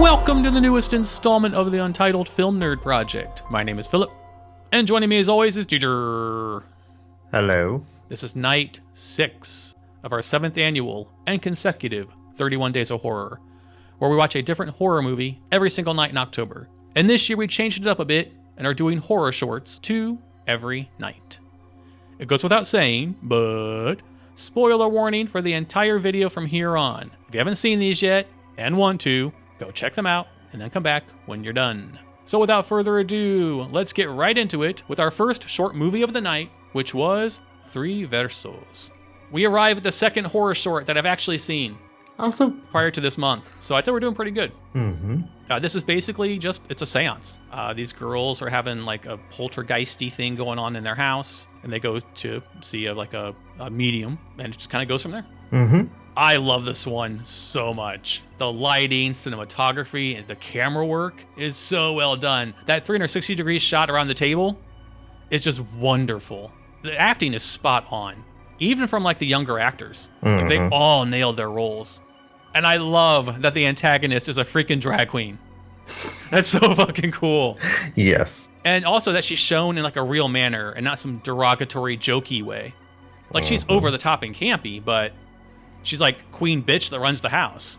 Welcome to the newest installment of the Untitled Film Nerd Project. My name is Philip, and joining me as always is Ginger. Hello. This is night 6 of our 7th annual and consecutive 31 Days of Horror, where we watch a different horror movie every single night in October. And this year we changed it up a bit and are doing horror shorts 2 every night. It goes without saying, but spoiler warning for the entire video from here on. If you haven't seen these yet and want to, go check them out and then come back when you're done. So without further ado, let's get right into it with our first short movie of the night, which was Versos. We arrive at the second horror short that I've actually seen. Awesome. Prior to this month. So I'd say we're doing pretty good. Mm-hmm. This is basically it's a seance. These girls are having like a poltergeisty thing going on in their house, and they go to see a medium, and it just kind of goes from there. Mm-hmm. I love this one so much. The lighting, cinematography, and the camera work is so well done. That 360 degree shot around the table is just wonderful. The acting is spot on, even from like the younger actors. Mm-hmm. Like, they all nailed their roles. And I love that the antagonist is a freaking drag queen. That's so fucking cool. Yes. And also that she's shown in like a real manner and not some derogatory, jokey way. Like she's over the top and campy, but she's like queen bitch that runs the house.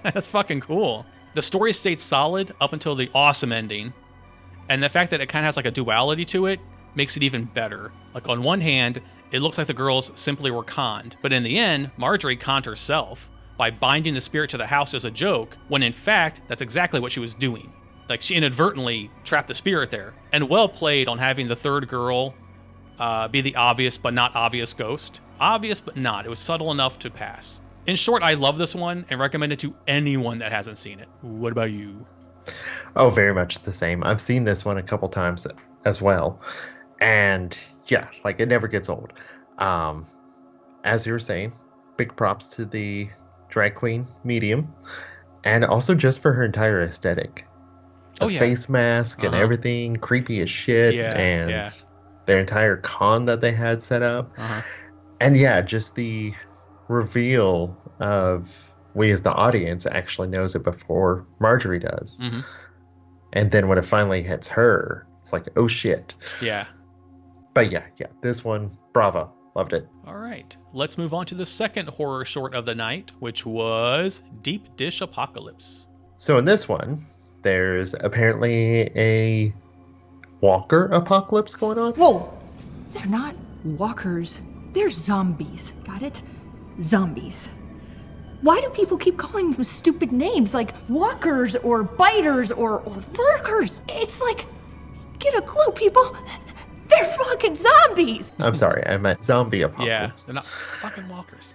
That's fucking cool. The story stayed solid up until the awesome ending. And the fact that it kind of has like a duality to it makes it even better. Like on one hand, it looks like the girls simply were conned. But in the end, Marjorie conned herself by binding the spirit to the house as a joke, when in fact, that's exactly what she was doing. Like she inadvertently trapped the spirit there. And well played on having the third girl be the obvious but not obvious ghost. Obvious but not. It was subtle enough to pass. In short, I love this one and recommend it to anyone that hasn't seen it. What about you? Oh, very much the same. I've seen this one a couple times as well. And yeah, like it never gets old. As you were saying, big props to the drag queen medium, and also just for her entire aesthetic. The face mask and everything, creepy as shit, and their entire con that they had set up. And yeah, just the reveal of we as the audience actually knows it before Marjorie does. And then when it finally hits her, it's like, oh shit. Yeah. But yeah, this one, bravo. Loved it. All right. Let's move on to the second horror short of the night, which was Deep Dish Apocalypse. So in this one, there's apparently a walker apocalypse going on. Whoa! They're not walkers. They're zombies. Got it? Zombies. Why do people keep calling them stupid names like walkers or biters or lurkers? It's like, get a clue, people. They're fucking zombies! I'm sorry, I meant zombie apocalypse. Yeah, they're not fucking walkers.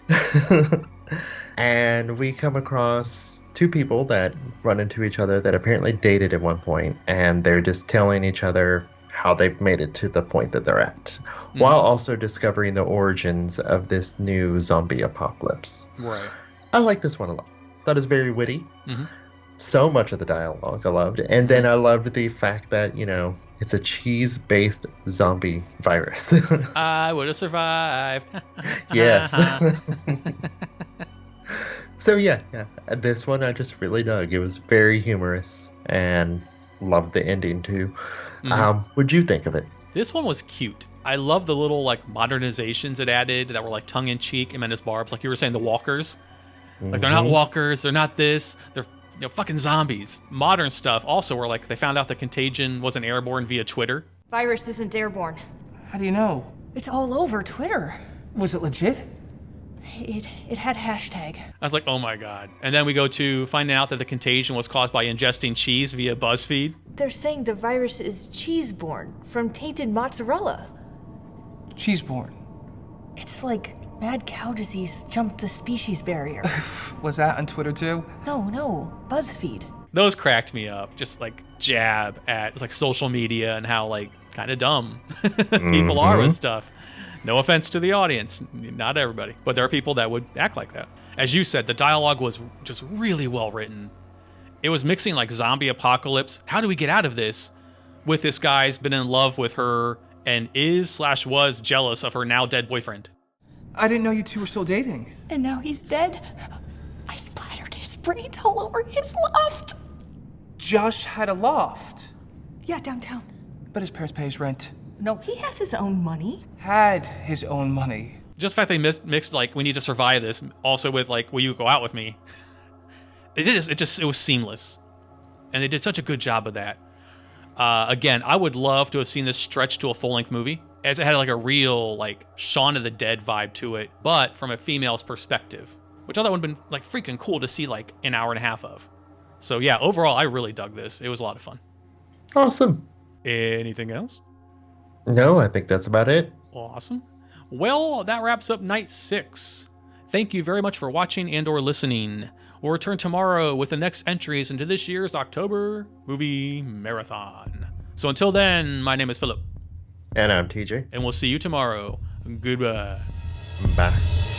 And we come across two people that run into each other that apparently dated at one point, and they're just telling each other how they've made it to the point that they're at, while also discovering the origins of this new zombie apocalypse. Right. I like this one a lot. Thought it was very witty. So much of the dialogue I loved. And then I loved the fact that, it's a cheese-based zombie virus. I would have survived. Yes. So yeah. This one I just really dug. It was very humorous and loved the ending too. What'd you think of it? This one was cute. I love the little like modernizations it added that were like tongue-in-cheek and meant as barbs. Like you were saying, the walkers. Like they're not walkers, they're not this, they're fucking zombies. Modern stuff also where like they found out the contagion wasn't airborne via Twitter. Virus isn't airborne. How do you know? It's all over Twitter. Was it legit? It had hashtag. I was like, oh my god. And then we go to finding out that the contagion was caused by ingesting cheese via BuzzFeed. They're saying the virus is cheese-borne from tainted mozzarella. Cheese-borne. It's like mad cow disease jumped the species barrier. Was that on Twitter too? No, BuzzFeed. Those cracked me up. Just like jab at like social media and how like kind of dumb people are with stuff. No offense to the audience, not everybody, but there are people that would act like that. As you said, the dialogue was just really well written. It was mixing like zombie apocalypse. How do we get out of this? With this guy's been in love with her and is/was jealous of her now dead boyfriend. I didn't know you two were still dating. And now he's dead. I splattered his brains all over his loft. Josh had a loft, Yeah, downtown. but his parents pay his rent. No, he has his own money. Had his own money. Just the fact they mixed like we need to survive this also with like will you go out with me? It was seamless, and they did such a good job of that. Again, I would love to have seen this stretched to a full-length movie, as it had like a real like Shaun of the Dead vibe to it, but from a female's perspective, which I thought would have been like freaking cool to see like an hour and a half of. So yeah, overall, I really dug this. It was a lot of fun. Awesome. Anything else? No, I think that's about it. Awesome. Well, that wraps up night 6. Thank you very much for watching and or listening. We'll return tomorrow with the next entries into this year's October movie marathon. So until then, my name is Philip. And I'm TJ. And we'll see you tomorrow. Goodbye. Bye.